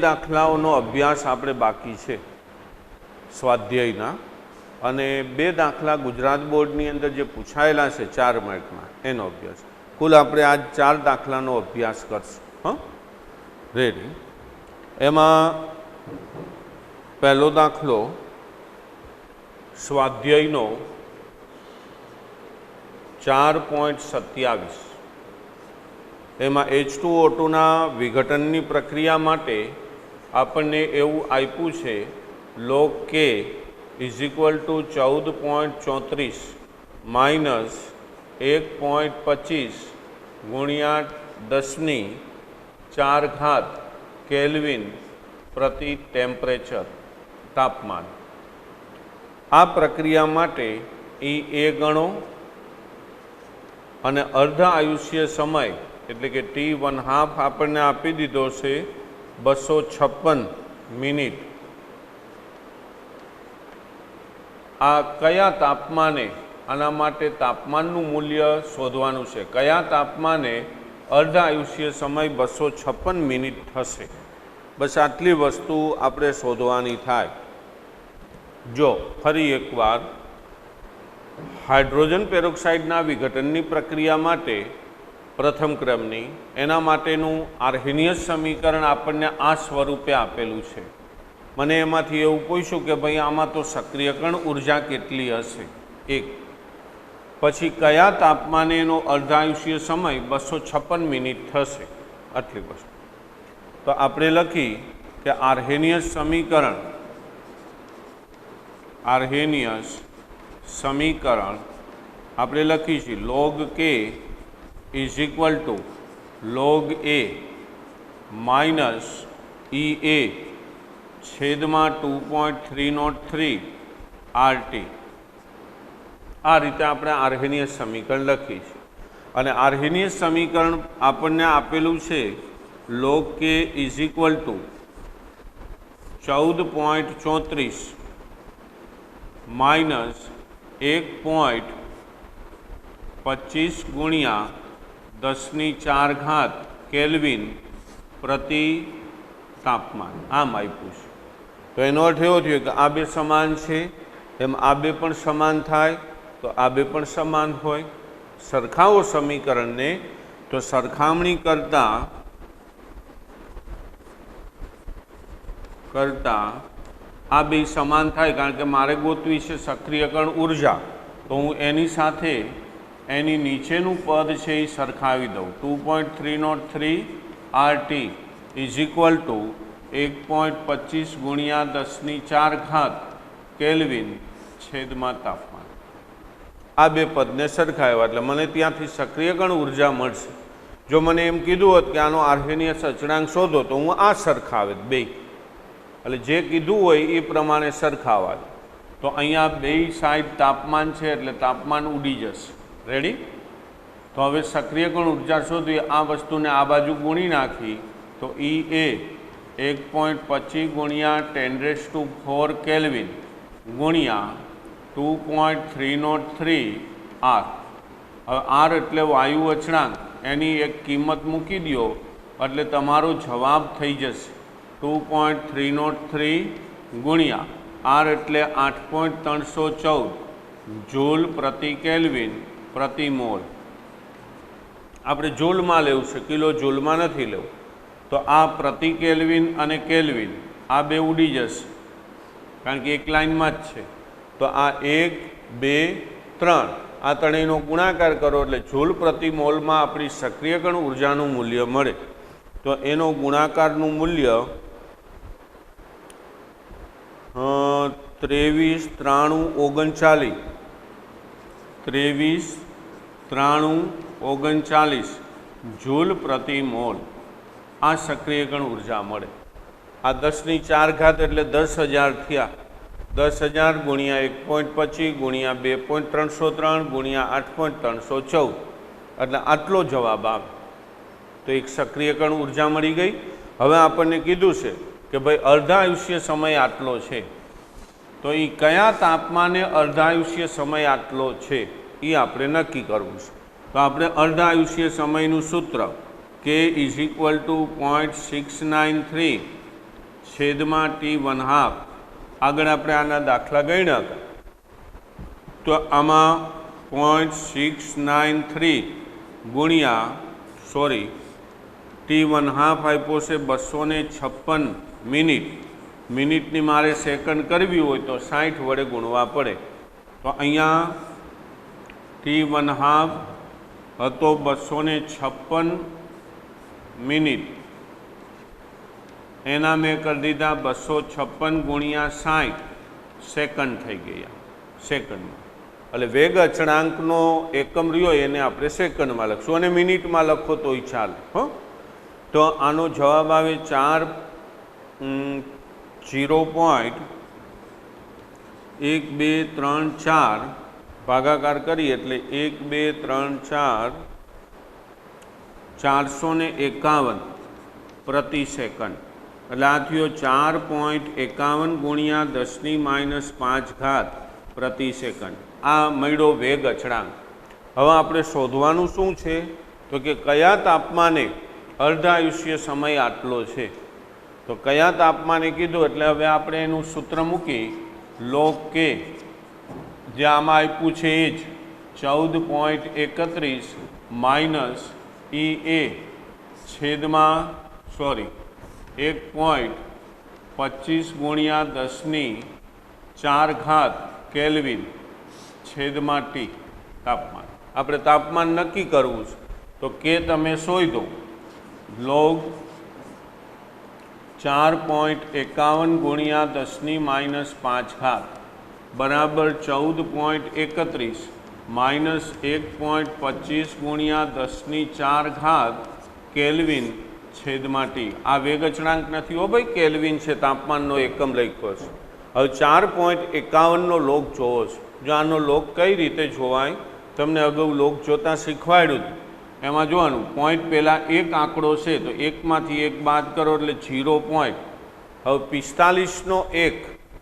દાખલાઓનો અભ્યાસ આપણે બાકી છે સ્વાધ્યાયના, અને 2 દાખલા ગુજરાત બોર્ડની અંદર જે પૂછાયેલા છે 4 માર્કના એનો અભ્યાસ. કુલ આપણે આજ 4 દાખલાનો અભ્યાસ કરશું. હં, રેડી. એમાં પહેલો દાખલો સ્વાધ્યાયનો 4.27. એમાં H2O2ના વિઘટનની પ્રક્રિયા માટે આપણને એવું આપ્યું છે log K = 14.34 માઇનસ 1.25 ગુણ્યા 10⁴ કેલ્વિન પ્રતિ ટેમ્પરેચર તાપમાન. આ પ્રક્રિયા માટે E ગણો અને અર્ધ આયુષ્ય સમય એટલે કે T½ આપણને આપી દીધો છે 256 મિનિટ. આ કયા તાપમાને, આના માટે તાપમાનનું મૂલ્ય શોધવાનું છે. કયા તાપમાને અર્ધ આયુષ્ય સમય 256 મિનિટ થશે. બસ આટલી વસ્તુ આપણે શોધવાની થાય. જો ફરી એકવાર, હાઇડ્રોજન પેરોક્સાઇડના વિઘટનની પ્રક્રિયા માટે પ્રથમ ક્રમની, એના માટેનું આર્હેનિયસ સમીકરણ આપણને આ સ્વરૂપે આપેલું છે. મને એમાંથી એવું પૂછ્યું કે ભાઈ આમાં તો સક્રિયકરણ ઉર્જા કેટલી હશે. 1. પછી કયા તાપમાને એનો અર્ધાયુષ્ય સમય 256 મિનિટ થશે. આટલી વસ્તુ તો આપણે લખી કે આર્હેનિયસ સમીકરણ આપણે લખી છે log K = log A minus EA છેદમાં 2.303 RT. આ રીતે આપણે આર્હેનિયસ સમીકરણ લખી છે. અને આર્હેનિયસ સમીકરણ આપણને આપેલું છે log K = 14.34 માઇનસ 1.25 ગુણ્યા 10⁴ કેલ્વિન પ્રતિ તાપમાન. આમ આપ્યું છે. તો એનો અર્થ એવો થયો કે આ 2 સમાન છે, એમ આ 2 પણ સમાન થાય, તો આ 2 પણ સમાન હોય. સરખાવો સમીકરણને, તો સરખામણી કરતા આ 2 સમાન થાય. કારણ કે મારે ગોતવી છે સક્રિયકરણ ઉર્જા, તો હું એની સાથે એની નીચેનું પદ છે એ સરખાવી દઉં. 2.303 RT = 1.25 ગુણ્યા 10⁴ કેલ્વિન છેદમાં તાપમાન. આ 2 પદને સરખાવ્યા એટલે મને ત્યાંથી સક્રિયકરણ ઉર્જા મળશે. જો મને એમ કીધું હોત કે આનો આર્હેનિયસ અચળાંક શોધો, તો હું આ સરખાવે 2. એટલે જે કીધું હોય એ પ્રમાણે સરખાવા. તો અહીંયા 2 સાઈડ તાપમાન છે એટલે તાપમાન ઉડી જશે. રેડી. તો હવે સક્રિયકરણ ઉર્જા શોધવી. આ વસ્તુને આ બાજુ ગુણી નાખી તો EA 1.25 ગુણ્યા 10⁴ કેલ્વિન ગુણ્યા 2.303 R. હવે R એટલે વાયુ અચળાંક, એની એક કિંમત મૂકી દો એટલે તમારો જવાબ થઈ જશે 2.303 ગુણ્યા R એટલે 8.314 જૂલ પ્રતિ કેલ્વિન પ્રતિ મોલ. આપણે જૂલમાં લેવું છે, કિલો જૂલમાં નથી લેવું. તો આ પ્રતિ કેલ્વિન અને કેલ્વિન આ 2 ઉડી જશે કારણ કે એક લાઇનમાં જ છે. તો આ 1, 2, 3 આ ત્રણેયનો ગુણાકાર કરો એટલે જૂલ પ્રતિ મોલમાં આપણી સક્રિયકરણ ઉર્જાનું મૂલ્ય મળે. તો એનો ગુણાકારનું મૂલ્ય 23,93,39 જૂલ પ્રતિ મોલ આ સક્રિયકરણ ઉર્જા મળે. આ 10⁴ એટલે 10,000 થયા. 10,000 ગુણ્યા 1.25 ગુણ્યા 2.303 ગુણ્યા 8.314 એટલે આટલો જવાબ આવે. તો એક સક્રિયકરણ ઉર્જા મળી ગઈ. હવે આપણને કીધું છે કે ભાઈ અર્ધાયુષ્ય સમય આટલો છે, તો એ કયા તાપમાને અર્ધાયુષ્ય સમય આટલો છે એ આપણે નક્કી કરવું છે. તો આપણે અર્ધાયુષ્ય સમયનું સૂત્ર K = 0.693 છેદમાં T1/2 આગળ આપણે આના દાખલા ગણ્યા હતા તો આમાં 0.693 ગુણ્યા T1/2 આપ્યો છે 256 મિનિટ. મિનિટની મારે સેકન્ડ કરવી હોય તો 60 વડે ગુણવા પડે. તો અહીંયા T1/2 હતો 256 મિનિટ, એના મેં કરી દીધા 256 ગુણ્યા 60 સેકન્ડ થઈ ગયા સેકન્ડમાં. એટલે વેગ અચળાંકનો એકમ રહ્યો એને આપણે સેકન્ડમાં લખશું અને મિનિટમાં લખો તોય ચાલે. તો આનો જવાબ આવે 0.1234 ભાગાકાર કરીએ એટલે 1 2 3 4 451 પ્રતિ સેકન્ડ. એટલે આ થયો 4.51 ગુણ્યા 10⁻5 પ્રતિ સેકન્ડ. આ મળ્યો વેગ અચળાંક. હવે આપણે શોધવાનું શું છે તો કે કયા તાપમાને અર્ધાયુષ્ય સમય આટલો છે. તો કયા તાપમાને કીધું એટલે હવે આપણે એનું સૂત્ર મૂકી log k જે આમાં આપ્યું છે એ જ 14.31 માઇનસ EA છેદમાં 1.25 ગુણ્યા 10⁴ કેલ્વિન છેદમાં T તાપમાન. આપણે તાપમાન નક્કી કરવું છે તો કે તમે શોધો log 4.51 ગુણ્યા 10⁻5 બરાબર 14.31 માઇનસ 1.25 ગુણ્યા 10⁴ કેલ્વિન છેદમાં T. આ વેગ અચળાંક નથી હો ભાઈ, કેલ્વિન છે, તાપમાનનો એકમ લખ્યો છે. હવે 4.51નો લોગ જોવો છે. જો આનો લોગ કઈ રીતે જોવાય તમને અગાઉ લોગ જોતાં શીખવાડ્યું હતું. એમાં જોવાનું પોઈન્ટ પહેલાં એક આંકડો છે તો એકમાંથી એક બાદ કરો એટલે 0 પોઈન્ટ. હવે 45નો 1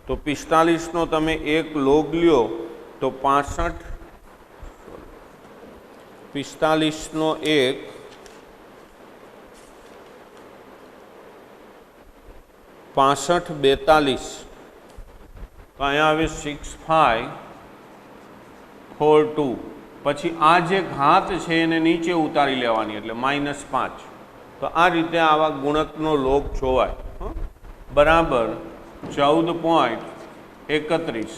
તો 45નો તમે એક લોગ લ્યો તો 45નો 1 65 42 તો અહીંયા આવે 6542. પછી આ જે ઘાત છે એને નીચે ઉતારી લેવાની એટલે -5. તો આ રીતે આવા ગુણકનો લોગ જોવાય. બરાબર 14.31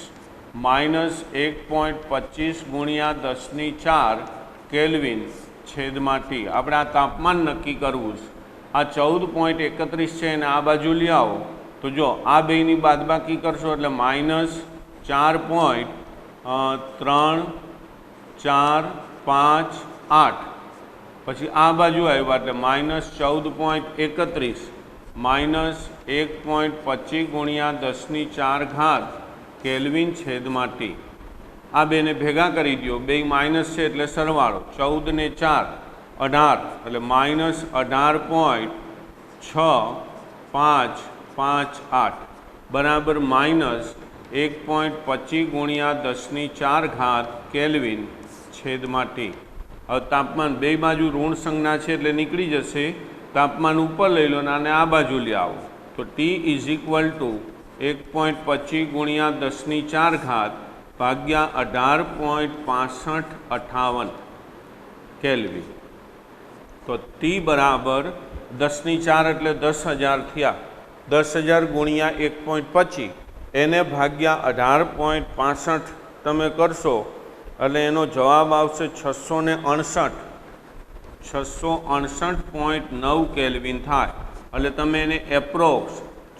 માઇનસ 1.25 ગુણ્યા 10⁴ કેલ્વિન છેદમાં T. આપણે આ તાપમાન નક્કી કરવું છે. આ 14.31 છે અને આ બાજુ લઈ આવો તો જો આ બેની બાદબાકી કરશો એટલે -4.3458. પછી આ બાજુ આવ્યા એટલે -14.31 માઇનસ 1.25 ગુણ્યા 10⁴ કેલ્વિન છેદમાં T. આ બેને ભેગા કરી દો, બે માઇનસ છે એટલે સરવાળો 14 ને 4 18 એટલે -18.6558 બરાબર -1.25 ગુણ્યા 10⁴ કેલ્વિન છેદમાં T. હવે તાપમાન બે બાજુ ઋણ સંજ્ઞા છે એટલે નીકળી જશે. તાપમાન ઉપર લઈ લો અને આ બાજુ લઈ આવો તો T ઇઝ ઇક્વલ ટુ 1.25 ગુણ્યા 10⁴ ભાગ્યા 18.6558 કેલ્વિન. તો T બરાબર 10⁴ એટલે 10,000 થયા. 10,000 ગુણ્યા 1.25 એને ભાગ્યા 18.65 તમે કરશો એટલે એનો જવાબ આવશે 668.9 કેલ્વિન થાય. એટલે તમે એને એપ્રોક્સ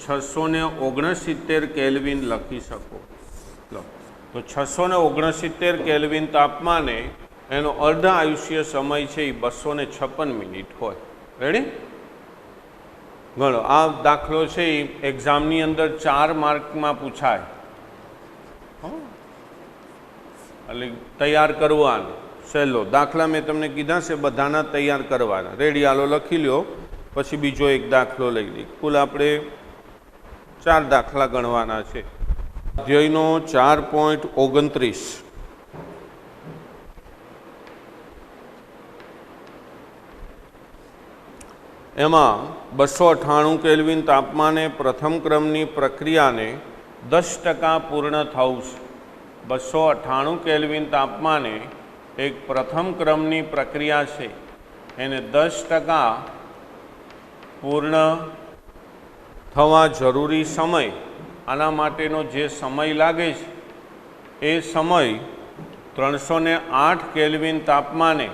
669 કેલ્વિન લખી શકો. તો 669 કેલ્વિન તાપમાને એનો અર્ધ આયુષ્ય સમય છે એ 256 મિનિટ હોય. રેડી? ગણો આ દાખલો છે એ એક્ઝામની અંદર 4 માર્કમાં પૂછાય. એટલે તૈયાર કરવાનો સહેલો દાખલા મેં તમને કીધા છે બધાના તૈયાર કરવાના. રેડી? હાલો લખી લ્યો, પછી બીજો એક દાખલો લઈ લઈએ. કુલ આપણે 4 દાખલા ગણવાના છે. અધ્યાયનો 4.29 1 એમાં 298 કેલ્વિન તાપમાને પ્રથમ ક્રમની પ્રક્રિયાને 10% પૂર્ણ થવું છે. 298 કેલ્વિન તાપમાને એક પ્રથમ ક્રમની પ્રક્રિયા છે, એને 10% પૂર્ણ થવા જરૂરી સમય, આના માટેનો જે સમય લાગે છે એ સમય 308 કેલ્વિન તાપમાને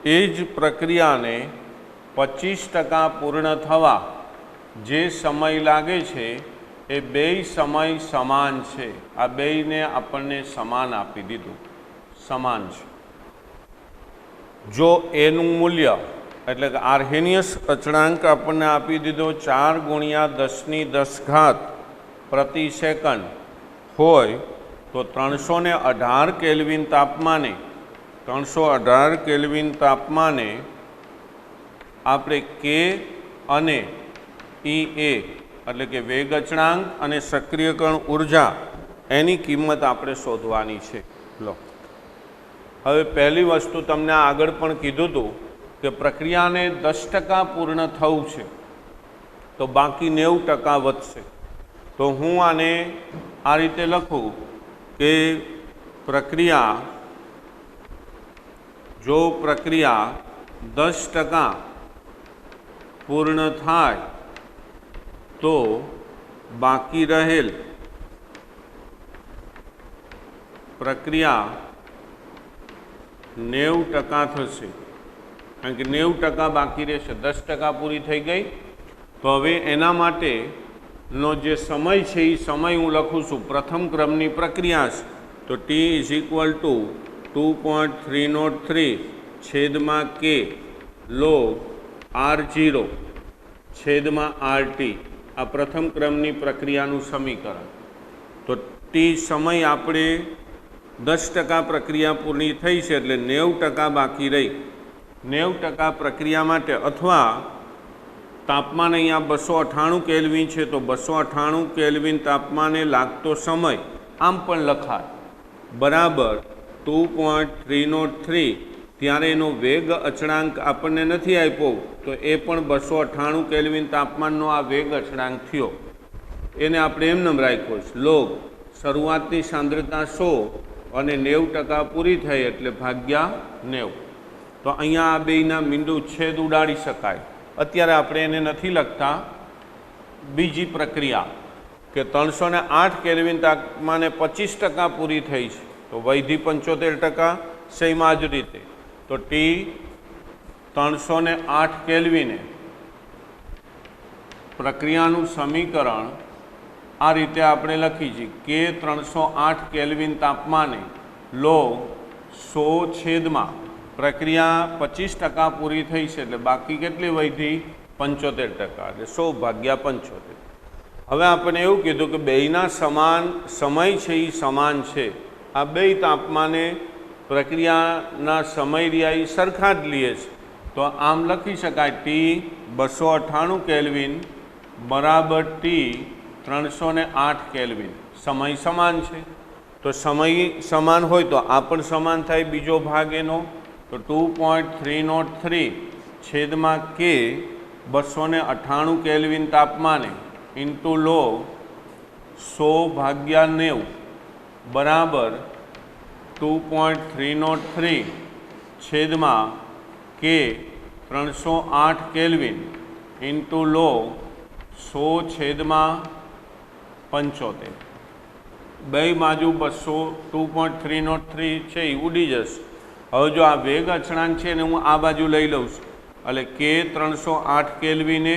એ જ પ્રક્રિયાને 25% પૂર્ણ થવા જે સમય લાગે છે એ બેય સમય સમાન છે. આ બેયને આપણને સમાન આપી દીધું, સમાન છે. જો એનું મૂલ્ય એટલે કે આર્હેનિયસ અચળાંક આપણને આપી દીધો 4 × 10⁻10 પ્રતિ સેકન્ડ હોય તો 318 કેલ્વિન તાપમાને 318 કેલ્વિન તાપમાને આપણે કે અને ઈ એ એટલે કે વેગ અચળાંક અને સક્રિયકરણ ઉર્જા એની કિંમત આપણે શોધવાની છે. લો, હવે પહેલી વસ્તુ તમને આગળ પણ કીધું હતું કે પ્રક્રિયાને 10% પૂર્ણ થવું છે તો બાકી 90% વધશે. તો હું આને આ રીતે લખું કે જો પ્રક્રિયા 10% પૂર્ણ થાય તો બાકી રહેલ પ્રક્રિયા 90% થશે, કારણ કે 90% બાકી રહેશે. 10% પૂરી થઈ ગઈ. તો હવે એના માટેનો જે સમય છે એ સમય હું લખું છું. પ્રથમ ક્રમની પ્રક્રિયા છે તો T = 2.303 છેદમાં K log R0 છેદમાં RT. આ પ્રથમ ક્રમની પ્રક્રિયાનું સમીકરણ. તો T સમય આપણે 10% પ્રક્રિયા પૂર્ણ થઈ છે એટલે 90% બાકી રહી. 90% પ્રક્રિયા માટે અથવા તાપમાન અહીંયા 298 કેલ્વિન છે તો 298 કેલ્વિન તાપમાને લાગતો સમય આમ પણ લખાય બરાબર 2.303. ત્યારે એનો વેગ અચળાંક આપણને નથી આપ્યો તો એ પણ 298 કેલ્વિન તાપમાનનો આ વેગ અચળાંક થયો. એને આપણે એમનેમ રાખ્યો છે લોગ શરૂઆતની સાંદ્રતા 100 અને 90% પૂરી થઈ એટલે ભાગ્યા 90. તો અહીંયા આ બેયના મીંડું છેદ ઉડાડી શકાય. અત્યારે આપણે એને નથી લખતા. બીજી પ્રક્રિયા કે 308 કેલ્વિન તાપમાને 25% પૂરી થઈ છે તો વૈધી 75%. સેમ આ જ રીતે તો T 308 કેલ્વિને પ્રક્રિયાનું સમીકરણ આ રીતે આપણે લખી છે કે 308 કેલ્વિન તાપમાને log 100 છેદમાં પ્રક્રિયા 25% પૂરી થઈ છે એટલે બાકી કેટલી વૈધી 75%, એટલે 100/75. હવે આપણે એવું કીધું કે બેયના સમાન સમય છે એ સમાન છે. આ બેય તાપમાને પ્રક્રિયાના સમય રહ્યા એ સરખા જ લે છે. તો આમ લખી શકાય T 298 કેલ્વિન બરાબર T 308 કેલ્વિન. સમય સમાન છે તો સમય સમાન હોય તો આ પણ સમાન થાય. બીજો ભાગ એનો તો 2.303 છેદમાં K 298 કેલ્વિન તાપમાને ઇન્ટુ log 100/90 બરાબર 2.303 છેદમાં K 308 કેલ્વિન ઇન્ટુ log 100/75. બે બાજુ 2.303 છે એ ઉડી જશે. હવે જો આ વેગ અચળાંક છે ને હું આ બાજુ લઈ લઉં છું એટલે K 308 કેલ્વિને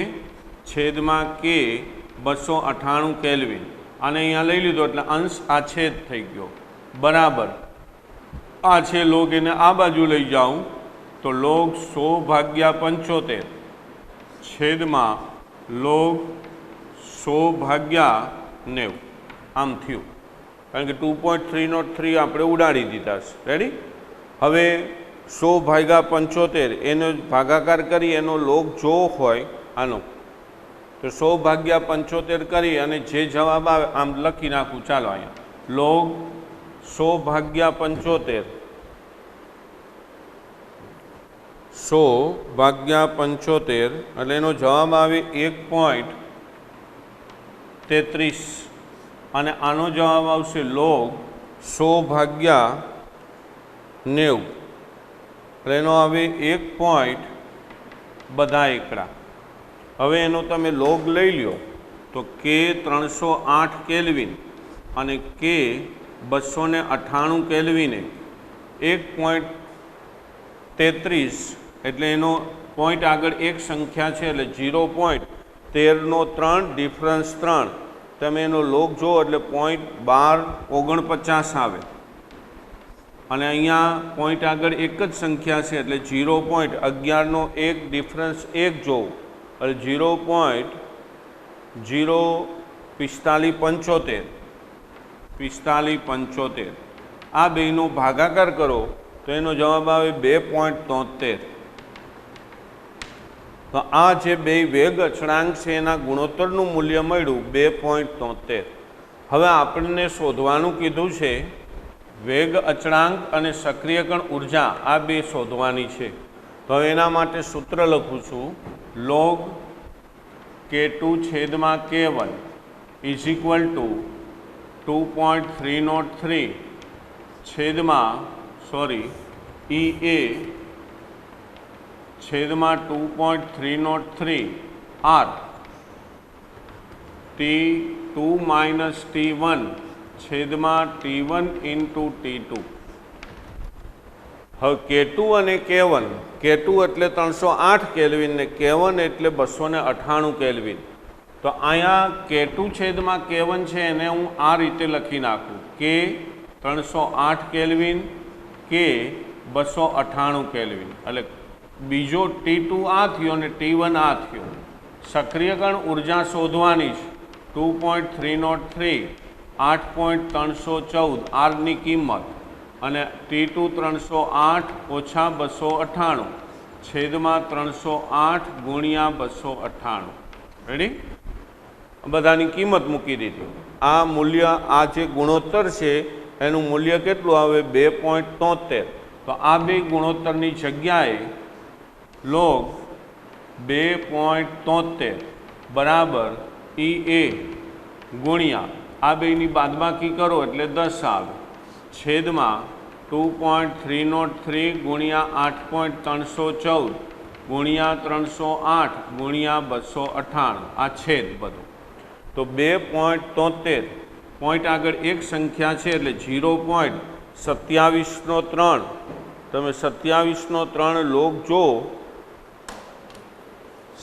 છેદમાં K 298 કેલ્વિન આને અહીંયા લઈ લીધો એટલે અંશ આ છેદ થઈ ગયો બરાબર આ છે લોગ. એને આ બાજુ લઈ જાઉં તો log 100/75 છેદમાં log 100/90 આમ થયું. કારણ કે 2.303 આપણે ઉડાડી દીધા છે. રેડી. હવે 100/75 એનો ભાગાકાર કરી એનો લોગ જો હોય આનો તો 100/75 કરી અને જે જવાબ આવે આમ લખી નાખું. ચાલો અહીંયા log 100/75 100 ભાગ્યા 75 એટલે એનો જવાબ આવે 1.33 અને આનો જવાબ આવશે log 100 ભાગ્યા 90 એટલે એનો આવે 1. બધા એકડા. હવે એનો તમે લોગ લઈ લ્યો તો કે 308 કેલ્વિન અને કે 298 કેલ્વિને 1.33 એટલે એનો પોઈન્ટ આગળ એક સંખ્યા છે એટલે 0.13 ડિફરન્સ 3 તમે એનો લોગ જુઓ એટલે 0.1249 આવે અને અહીંયા પોઈન્ટ આગળ એક જ સંખ્યા છે એટલે 0.11નો એક ડિફરન્સ 1 જોવું એટલે 0.04575 આ બેનો ભાગાકાર કરો તો એનો જવાબ આવે 2.73. તો આ જે બે વેગ અચળાંક છે એના ગુણોત્તરનું મૂલ્ય મળ્યું 2.73. હવે આપણને શોધવાનું કીધું છે વેગ અચળાંક અને સક્રિયકણ ઉર્જા આ બે શોધવાની છે. તો એના માટે સૂત્ર લખું છું log K2 છેદમાં K1 ઇઝ ઇક્વલ ટુ 2.303 છેદમાં EA છેદમાં 2.303 R T2 માઇનસ T1 છેદમાં T1 ઇન્ટુ T2. હવે K2 અને K1, K2 એટલે 308 કેલ્વિન ને K1 એટલે 298 કેલ્વિન. તો અહીંયા K2 છેદમાં K1 છે એને હું આ રીતે લખી નાખું કે 308 કેલ્વિન કે 298 કેલ્વિન એટલે બીજો T2 આ થયો અને T1 આ થયો. સક્રિયકણ ઉર્જા શોધવાની છે 2.303 8.314 આરની કિંમત અને T2 308 ઓછા 298 છેદમાં 308 ગુણ્યા 298. રેડી? બધાની કિંમત મૂકી દીધી. આ મૂલ્ય આ જે ગુણોત્તર છે એનું મૂલ્ય કેટલું આવે 2.73. તો આ બે ગુણોત્તરની જગ્યાએ log 2.73 બરાબર EA ગુણ્યા આ બેની બાદબાકી કરો એટલે 10 આવે છેદમાં 2.303 ગુણ્યા 8.314 ગુણ્યા 308 ગુણ્યા 298 આ છેદ બધું. તો 2.73 પોઈન્ટ આગળ એક સંખ્યા છે એટલે 0.2703 તમે 27/3 લોગ જો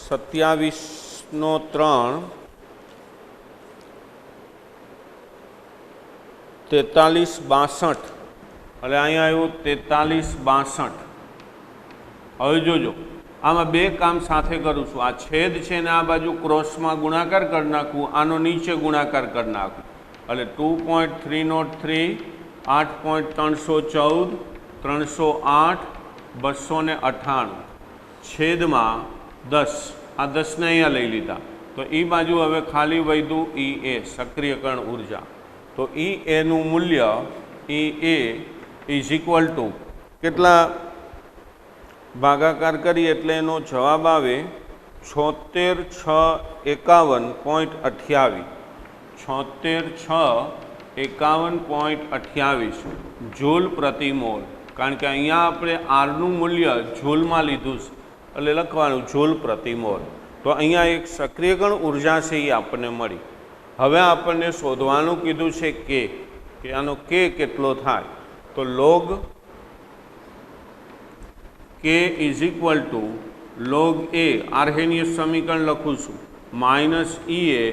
27/3 4362 એટલે અહીંયા આવ્યું 4362. હવે જોજો આમાં બે કામ સાથે કરું છું. આ છેદ છે ને આ બાજુ ક્રોસમાં ગુણાકાર કરી નાખું, આનો નીચે ગુણાકાર કરી નાખું એટલે 2.303 8.314 308 298 છેદમાં 10. આ 10ને અહીંયા લઈ લીધા તો એ બાજુ હવે ખાલી વધ્યું EA સક્રિયકરણ ઉર્જા. તો EAનું મૂલ્ય EA ઇઝ ઇક્વલ ટુ કેટલા ભાગાકાર કરી એટલે એનો જવાબ આવે 76,651.28 76,651.28 જૂલ પ્રતિ મોલ. કારણ કે અહીંયા આપણે આરનું મૂલ્ય જૂલમાં લીધું છે એટલે લખવાનું જૂલ પ્રતિ મોલ. તો અહીંયા એક સક્રિયકણ ઉર્જા છે એ આપણને મળી. હવે આપણને શોધવાનું કીધું છે કે આનો કે કેટલો થાય. તો log K is equal to log A આર્હેનિયસ સમીકરણ લખું છું માઇનસ EA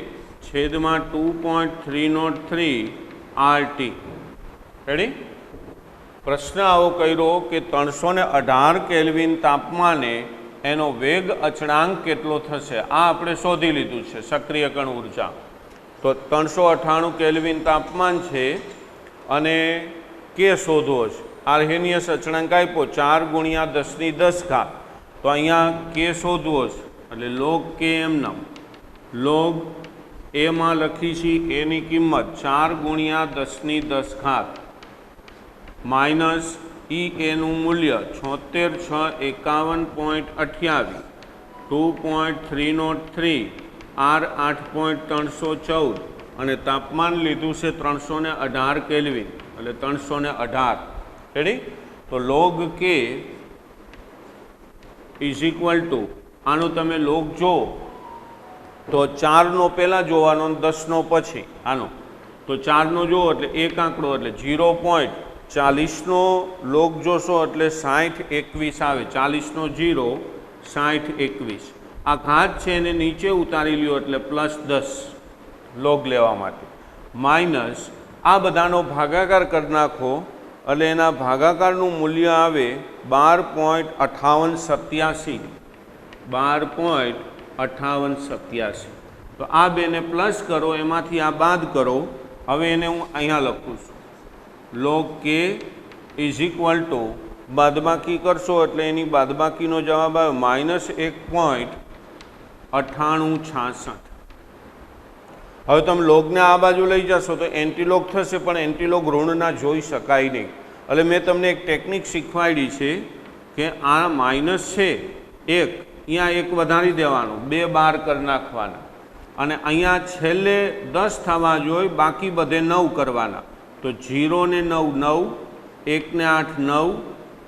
છેદમાં 2.303 RT. રેડી? પ્રશ્ન આવો કર્યો કે 318 કેલ્વિન તાપમાને એનો વેગ અચળાંક કેટલો થશે. આ આપણે શોધી લીધું છે સક્રિયકણ ઉર્જા. તો 398 કેલ્વિન તાપમાન છે અને કે શોધવો છે. આર્હેનિયસ અચળાંક આપ્યો 4 ગુણ્યા 10⁻10. તો અહીંયા કે શોધવો છે એટલે log K એમનામ log એમાં લખી છે એની કિંમત 4 ગુણ્યા 10⁻10 માઇનસ ઈ એનું મૂલ્ય 76,651.28, 2.303, આર 8.314 અને તાપમાન લીધું છે 318 કેલ્વિન એટલે 318. રેડી? તો લોગ કે ઇઝ ઇક્વલ ટુ આનું તમે લોગ જો તો 4નો પહેલાં જોવાનો 10નો પછી આનો, તો 4નો જુઓ એટલે એક આંકડો એટલે 0.40નો લોગ જોશો એટલે 6021 આવે. 40નો 0 6021. આ ઘાત છે એને નીચે ઉતારી લ્યો એટલે +10 લોગ લેવા માટે, માઇનસ આ બધાનો ભાગાકાર કરી નાખો એટલે એના ભાગાકારનું મૂલ્ય આવે 12.5887. 12.5887. તો આ બેને પ્લસ કરો, એમાંથી આ બાદ કરો. હવે એને હું અહીંયા લખું છું, લોગ કે ઇઝ ઇક્વલ ટુ બાદબાકી કરશો એટલે એની બાદબાકીનો જવાબ આવે -1.9866. હવે તમે લોગને આ બાજુ લઈ જશો તો એન્ટીલોગ થશે, પણ એન્ટીલોગ ઋણના જોઈ શકાય નહીં. એટલે મેં તમને એક ટેકનિક શીખવાડી છે કે આ માઇનસ છે 1, અહીંયા 1 વધારી દેવાનું, 2 બાર કરી નાખવાના અને અહીંયા છેલ્લે 10 થવા જોઈએ, બાકી બધે 9 કરવાના. તો 0 ને 9 9, 1 ને 8 9,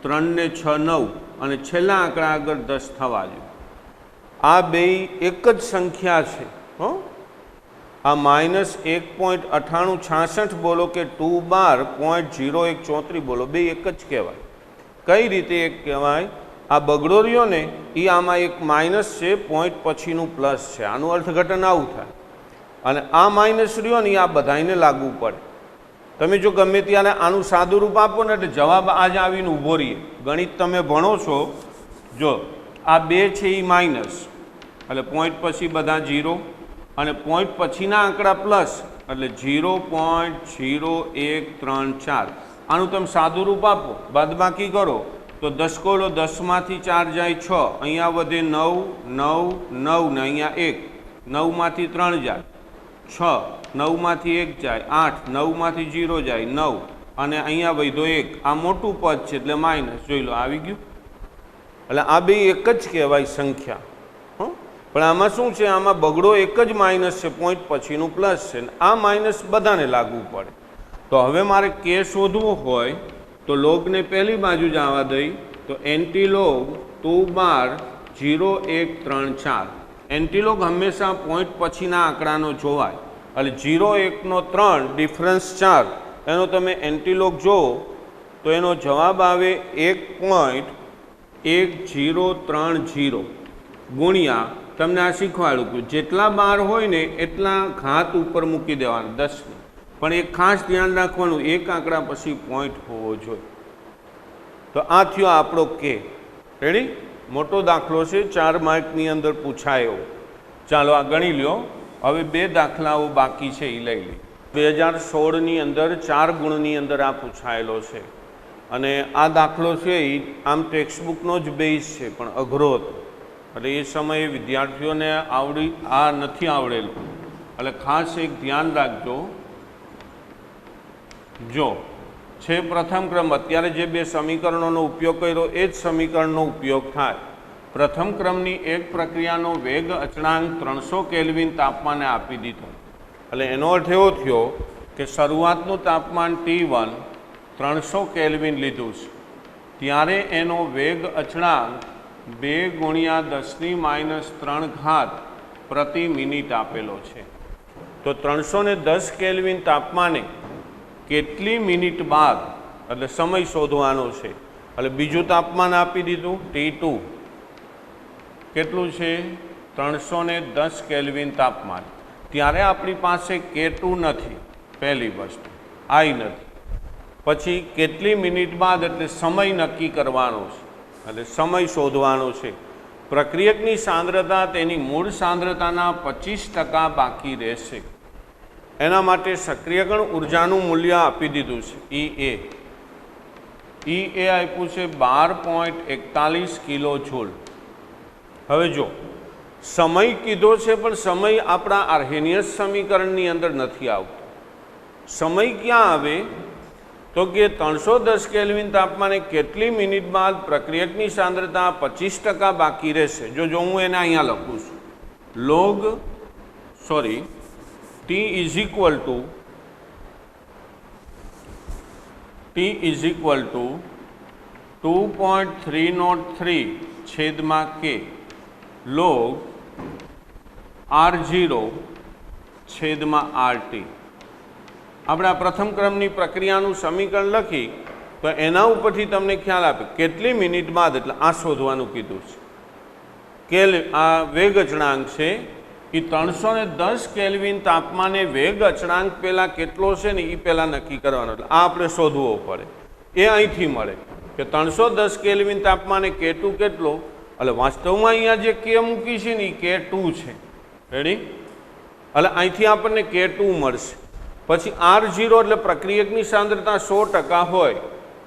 3 ને 6 9 અને છેલ્લા આંકડા આગળ 10 થવા જોઈએ. આ બે એક જ સંખ્યા છે. હો, આ -1.9866 બોલો કે 212.0134 બોલો, બે એક જ કહેવાય. કઈ રીતે એક કહેવાય? આ બગડો રહ્યો ને એ આમાં એક માઇનસ છે, પોઈન્ટ પછીનું પ્લસ છે. આનું અર્થઘટન આવું થાય. અને આ માઇનસ રહ્યો ને એ આ બધાને લાગુ પડે. તમે જો ગમે ત્યારે આનું સાદું રૂપ આપો ને એટલે જવાબ આજ આવીને ઊભો રહીએ. ગણિત તમે ભણો છો, જો આ 2 છે એ માઇનસ એટલે પોઈન્ટ પછી બધા 0 અને પોઈન્ટ પછીના આંકડા પ્લસ એટલે 0.0134. આનું તમે સાદું રૂપ આપો, બાદબાકી કરો તો 10 કોલો 10માંથી 4 જાય 6, અહીંયા વધે 9 9 9 ને અહીંયા 1, 9માંથી 3 જાય 6, 9માંથી 1 જાય 8, 9માંથી 0 જાય 9 અને અહીંયા વધ્યો 1. આ મોટું પદ છે એટલે માઇનસ. જોઈ લો આવી ગયું. એટલે આ બે એક જ કહેવાય સંખ્યા. પણ આમાં શું છે? આમાં બગડો એક જ માઇનસ છે, પોઈન્ટ પછીનું પ્લસ છે. આ માઇનસ બધાને લાગુ પડે. તો હવે મારે કે શોધવું હોય તો લોગને પહેલી બાજુ જ આવવા દઈ તો એન્ટીલોગ 212.0134. એન્ટીલોગ હંમેશા પોઈન્ટ પછીના આંકડાનો જોવાય. એટલે 0 1 નો 3 ડિફરન્સ 4 એનો તમે એન્ટીલોગ જુઓ તો એનો જવાબ આવે 1.1030 ગુણ્યા તમને આ શીખવાડું કે જેટલા બાર હોય ને એટલા ઘાત ઉપર મૂકી દેવાના 10ની. પણ એક ખાસ ધ્યાન રાખવાનું, એક આંકડા પછી પોઈન્ટ હોવો જોઈએ. તો આ થયો આપણો કે. રેડી? મોટો દાખલો છે, 4 માર્કની અંદર પૂછાયો. ચાલો આ ગણી લ્યો. હવે 2 દાખલાઓ બાકી છે એ લઈ લઈએ. 2016ની અંદર 4 ગુણની અંદર આ પૂછાયેલો છે અને આ દાખલો છે એ આમ ટેક્સ્ટબુકનો જ બેઝ છે પણ અઘરો હતો. એટલે એ સમયે વિદ્યાર્થીઓને આ નથી આવડેલું. એટલે ખાસ એક ધ્યાન રાખજો. જો છે પ્રથમ ક્રમ, અત્યારે જે 2 સમીકરણોનો ઉપયોગ કર્યો એ જ સમીકરણનો ઉપયોગ થાય. પ્રથમ ક્રમની એક પ્રક્રિયાનો વેગ અચળાંક 300 કેલ્વિન તાપમાને આપી દીધો. એટલે એનો અર્થ એવો થયો કે શરૂઆતનું તાપમાન T1 300 કેલ્વિન લીધું છે, ત્યારે એનો વેગ અચળાંક 2 × 10⁻³ પ્રતિ મિનિટ આપેલો છે. તો 310 કેલ્વિન તાપમાને કેટલી મિનિટ બાદ, એટલે સમય શોધવાનો છે. એટલે બીજું તાપમાન આપી દીધું T2. કેટલું છે? 310 કેલ્વિન તાપમાન. ત્યારે આપણી પાસે K2 નથી, પહેલી વસ્તુ આઈ નથી. પછી કેટલી મિનિટ બાદ, એટલે સમય નક્કી કરવાનો છે, એટલે સમય શોધવાનો છે. પ્રક્રિયકની સાંદ્રતા તેની મૂળ સાંદ્રતાના 25% બાકી રહેશે. એના માટે સક્રિયકણ ઉર્જાનું મૂલ્ય આપી દીધું છે EA. EA આપ્યું છે 12.41 કિલો જૂલ. હવે જો સમય કીધો છે પણ સમય આપણા આર્હેનિયસ સમીકરણની અંદર નથી આવતો. સમય ક્યાં આવે? તો કે 310 કેલ્વિન તાપમાને કેટલી મિનિટ બાદ પ્રક્રિયકની સાંદ્રતા 25% બાકી રહેશે? જો હું એને અહીંયા લખું છું, T ઇઝ ઇક્વલ ટુ 2.303 છેદમાં K log R0 છેદમાં RT. આપણે આ પ્રથમ ક્રમની પ્રક્રિયાનું સમીકરણ લખી તો એના ઉપરથી તમને ખ્યાલ આપે કેટલી મિનિટ બાદ, એટલે આ શોધવાનું કીધું છે કે આ વેગ અચળાંક છે એ 310 કેલ્વિન તાપમાને વેગ અચળાંક પહેલાં કેટલો છે ને એ પહેલાં નક્કી કરવાનો, એટલે આ આપણે શોધવો પડે. એ અહીંથી મળે કે 310 કેલ્વિન તાપમાને K2 કેટલો, એટલે વાસ્તવમાં અહીંયા જે K મૂકી છે ને એ K2 છે. રેડી? એટલે અહીંથી આપણને K2 મળશે. પછી R0 એટલે પ્રક્રિયકની સાંદ્રતા 100% હોય,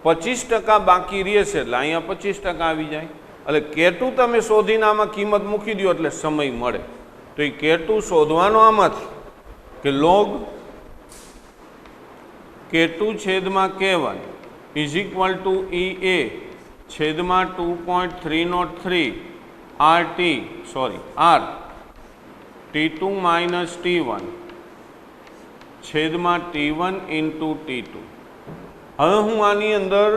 25% બાકી રહેશે એટલે અહીંયા 25% આવી જાય. એટલે K2 તમે શોધીને આમાં કિંમત મૂકી દો એટલે સમય મળે. તો એ K2 શોધવાનો આમાંથી કે log K2 છેદમાં K1 is equal to EA છેદમાં 2.303 RT R T2 minus T1 છેદમાં T1 ઇન્ટુ T2. હવે હું આની અંદર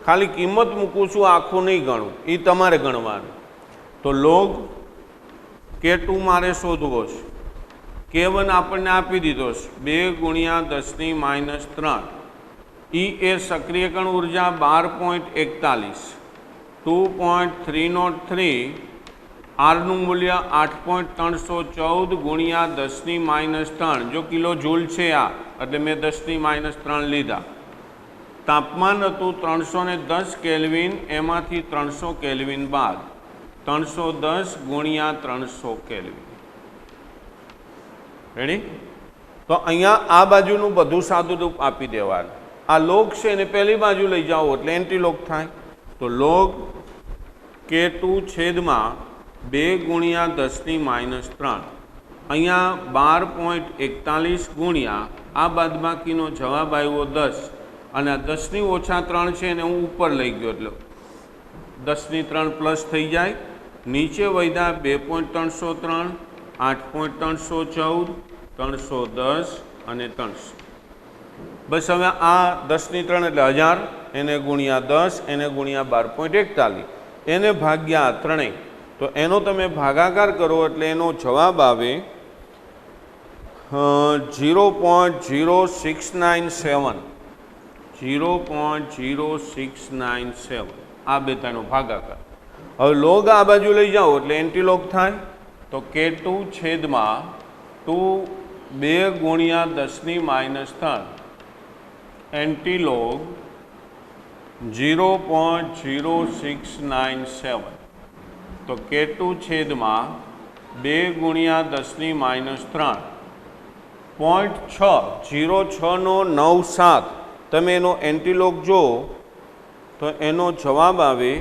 ખાલી કિંમત મૂકું છું, આખું નહીં ગણું, એ તમારે ગણવાનું. તો log K2 મારે શોધવો છે, K1 આપણને આપી દીધો છે 2 ગુણ્યા 10 - 3. એ સક્રિયકણ ઉર્જા 12.41, 2.303 આરનું મૂલ્ય 8.314 ગુણ્યા 10 - 3. જો કિલો જૂલ છે આ, એટલે મેં 10 - 3 લીધા. તાપમાન હતું 310 કેલ્વિન, એમાંથી 300 કેલ્વિન બાદ 310 ગુણ્યા 300 કેલ્વિન. રેડી? તો અહીંયા આ બાજુનું બધું સાદું રૂપ આપી દેવાનું. આ લોગ છે એને પહેલી બાજુ લઈ જાઓ એટલે એન્ટીલોગ થાય. તો લોગ K2 છેદમાં 2 ગુણ્યા 10 - 3. અહીંયા 12.41 ગુણ્યા આ બાદબાકીનો જવાબ આવ્યો 10, અને આ 10 - 3 છે એને હું ઉપર લઈ ગયો એટલે 10 - 3 પ્લસ થઈ જાય. નીચે વધ્યા 2.303, 8.314, 310 અને 300. બસ હવે આ 10 - 3 એટલે 1000, એને ગુણ્યા 10, એને ગુણ્યા 12.41, એને ભાગ્યા 3. તો એનો તમે ભાગાકાર કરો એટલે એનો જવાબ આવે 0.0697. 0.0697 આ બેતાનો ભાગાકાર. હવે લોગ આ બાજુ લઈ જાઓ એટલે એન્ટીલોગ થાય. તો K2 છેદમાં 2 ગુણ્યા 10 - 3 એન્ટીલોગ 0.0697. તો K2 છેદમાં 2 ગુણ્યા 10 - 3 0.60697. તમે એનો એન્ટીલોગ જો તો એનો જવાબ આવે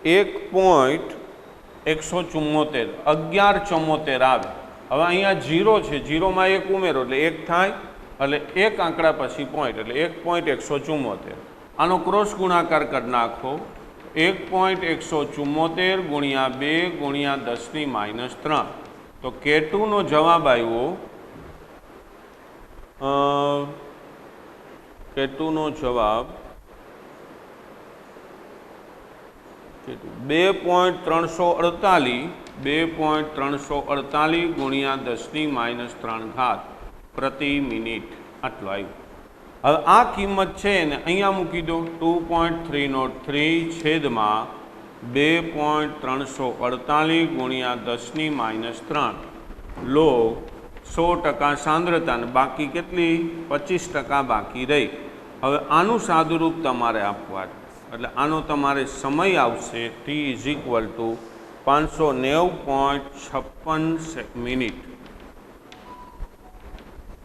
1.174, 1174 આવે. હવે અહીંયા 0 છે, 0માં 1 ઉમેરો એટલે 1 થાય, એટલે 1 આંકડા પછી પોઈન્ટ એટલે 1.174. આનો ક્રોસ ગુણાકાર કરી નાખો. 1.174 ગુણ્યા 2 ગુણ્યા 10 - 3. તો K2 નો જવાબ આવ્યો K2 નો જવાબ 2.348 ગુણ્યા 10 - 3 પ્રતિ મિનિટ આટલો આવ્યો. હવે આ કિંમત છે ને અહીંયા મૂકી દો. 2.303 છેદમાં 2.348 ગુણ્યા 10 - 3 લો 100% સાંદ્રતા, ને બાકી કેટલી 25% બાકી રહી. હવે આનું સાદુરૂપ તમારે આપવાનું, એટલે આનો તમારે સમય આવશે T is equal to 590.56 minute.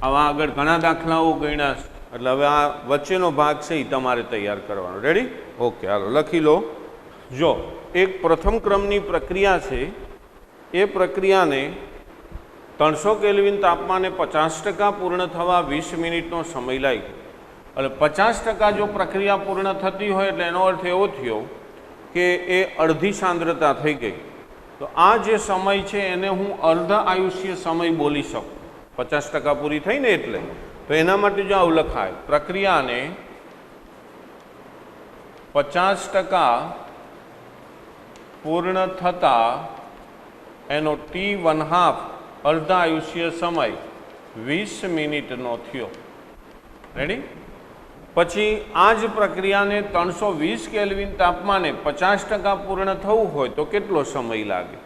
આવા આગળ ઘણા દાખલાઓ ગણ્યા, એટલે હવે આ વચ્ચેનો ભાગ છે એ તમારે તૈયાર કરવાનો. રેડી? ઓકે, હાલો લખી લો. જો એક પ્રથમ ક્રમની પ્રક્રિયા છે, એ પ્રક્રિયાને 300 કેલ્વિન તાપમાને 50% પૂર્ણ થવા 20 મિનિટનો સમય લાગ્યો. એટલે 50% જો પ્રક્રિયા પૂર્ણ થતી હોય એટલે એનો અર્થ એવો થયો કે એ અડધી સાંદ્રતા થઈ ગઈ. તો આ જે સમય છે એને હું અર્ધ આયુષ્ય સમય બોલી શકું. 50% પૂરી થઈ ને એટલે. તો એના માટે જો આવું લખાય, પ્રક્રિયાને 50% પૂર્ણ થતા એનો T½ અર્ધ આયુષ્ય સમય 20 મિનિટનો થયો. રેડી? પછી આ જ પ્રક્રિયાને 320 કેલ્વિન તાપમાને 50% પૂર્ણ થવું હોય તો કેટલો સમય લાગે?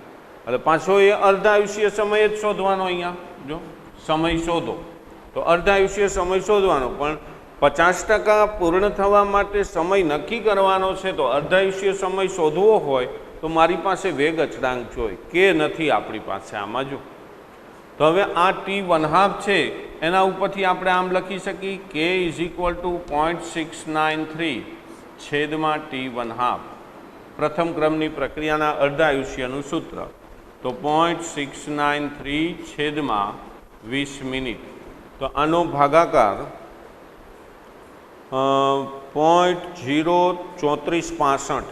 એટલે પાછો એ અર્ધ આયુષ્ય સમય જ શોધવાનો. અહીંયા જો સમય શોધો તો અર્ધ આયુષ્ય સમય શોધવાનો, પણ 50% પૂર્ણ થવા માટે સમય નક્કી કરવાનો છે. તો અર્ધ આયુષ્ય સમય શોધવો હોય તો મારી પાસે વેગ અચળાંક જોઈએ, કે નથી આપણી પાસે. આમાં જો તો હવે આ T½ છે એના ઉપરથી આપણે આમ લખી શકીએ K = 0.693 છેદમાં T½ પ્રથમ ક્રમની પ્રક્રિયાના અર્ધ આયુષ્યનું સૂત્ર. તો 0.693 છેદમાં 20 મિનિટ. તો આનો ભાગાકાર 0.03465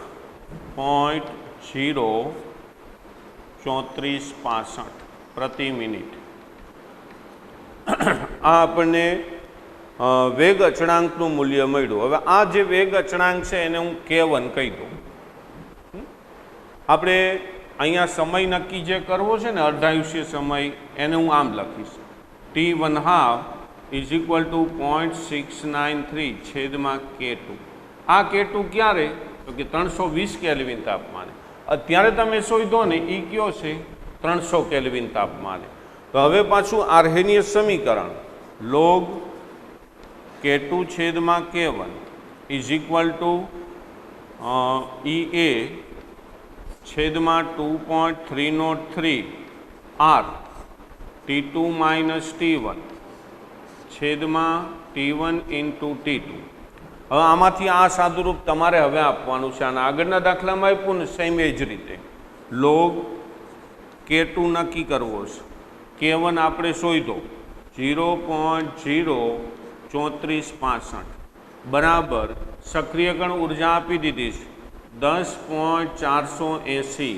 0.03465 પ્રતિ મિનિટ. આ આપણને વેગ અચળાંકનું મૂલ્ય મળ્યું. હવે આ જે વેગ અચળાંક છે એને હું K1 કહી દઉં. આપણે અહીંયા સમય નક્કી જે કરવો છે ને અર્ધાયુષ્ય સમય, એને હું આમ લખીશ T½ = 0.693 છેદમાં K2. આ K2 ક્યારે? તો કે 320 કેલ્વિન તાપમાને. અત્યારે તમે શોધો ને એ કયો છે? 300 કેલ્વિન તાપમાને. તો હવે પાછું આર્હેનિયસ સમીકરણ log K2 છેદમાં K1 = EA છેદમાં 2.303 R T2 - T1 છેદમાં T1 × T2. હવે આમાંથી આ સાદુરૂપ તમારે હવે આપવાનું છે. અને આગળના દાખલામાં આપ્યું ને સેમ એ જ રીતે log K2 નક્કી કરવો છે. K1 આપણે શોધો 0.03465 બરાબર સક્રિયકણ ઉર્જા આપી દીધી છે 10.480.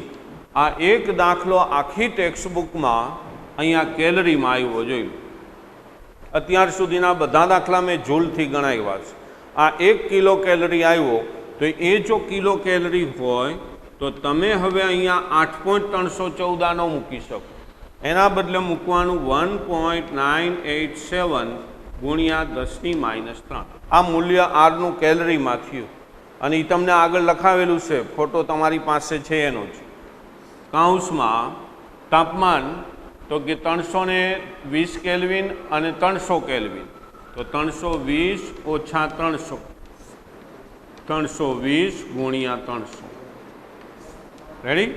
આ એક દાખલો આખી ટેક્સ્ટબુકમાં અહીંયા કેલરીમાં આવ્યો જોયું. અત્યાર સુધીના બધા દાખલા મેં જૂલથી ગણાવ્યા છે. આ 1 કિલો કેલરી આવ્યો તો એ જો કિલો કેલરી હોય તો તમે હવે અહીંયા 8.314 આનો મૂકી શકો. એના બદલે મૂકવાનું 1.987 ગુણ્યા 10⁻3. આ મૂલ્ય આરનું કેલરીમાં થયું. અને એ તમને આગળ લખાવેલું છે, ફોટો તમારી પાસે છે એનો જ. કૌંસમાં તાપમાન તો કે 320 કેલ્વિન અને 300 કેલ્વિન. તો 320 - 300 320 ગુણ્યા 300. રેડી?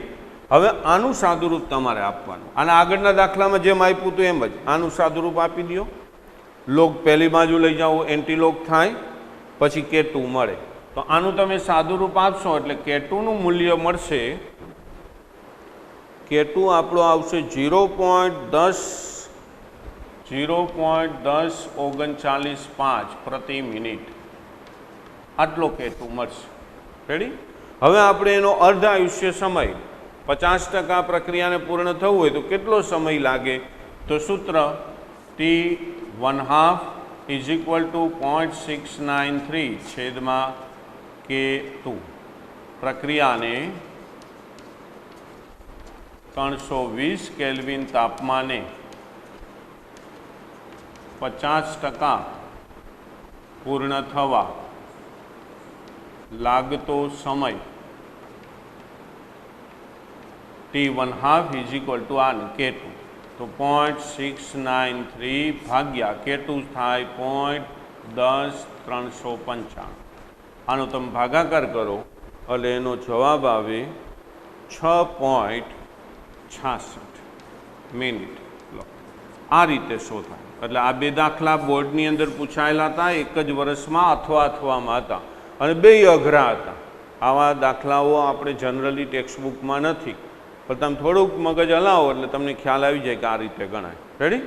હવે આનું સાદુરૂપ તમારે આપવાનું. અને આગળના દાખલામાં જેમ આપ્યું હતું એમ જ આનું સાદુરૂપ આપી દો. લોગ પહેલી બાજુ લઈ જાઓ, એન્ટીલોગ થાય, પછી K2 મળે. તો આનું તમે સાદુરૂપ આપશો એટલે K2નું મૂલ્ય મળશે. K2 આપણો આવશે 0.10995 પ્રતિ મિનિટ. આટલો K2 મળશે. રેડી? હવે આપણે એનો અર્ધ આયુષ્ય સમય 50% પ્રક્રિયાને પૂર્ણ થવું હોય તો કેટલો સમય લાગે? તો સૂત્ર T½ = 0.693 છેદમાં K2 પ્રક્રિયાને 320 કેલ્વિન તાપમાને 50% પૂર્ણ થવા લાગતો સમય T½ = K2. તો 0.693 ભાગ્યા K2 થાય 0.10355. આનો તમે ભાગાકાર કરો એટલે એનો જવાબ આવે 6.66 મિનિટ. આ રીતે શોધાય. એટલે આ બે દાખલા બોર્ડની અંદર પૂછાયેલા હતા, એક જ વર્ષમાં અથવામાં હતા અને બેય અઘરા હતા. આવા દાખલાઓ આપણે જનરલી ટેક્સ્ટબુકમાં નથી, પણ તમે થોડુંક મગજ હલાવો એટલે તમને ખ્યાલ આવી જાય કે આ રીતે ગણાય. રેડી?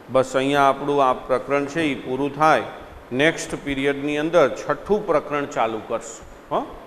બસ અહીંયા આપણું આ પ્રકરણ છે એ પૂરું થાય. નેક્સ્ટ પીરિયડની અંદર છઠ્ઠું પ્રકરણ ચાલુ કરશું. હો.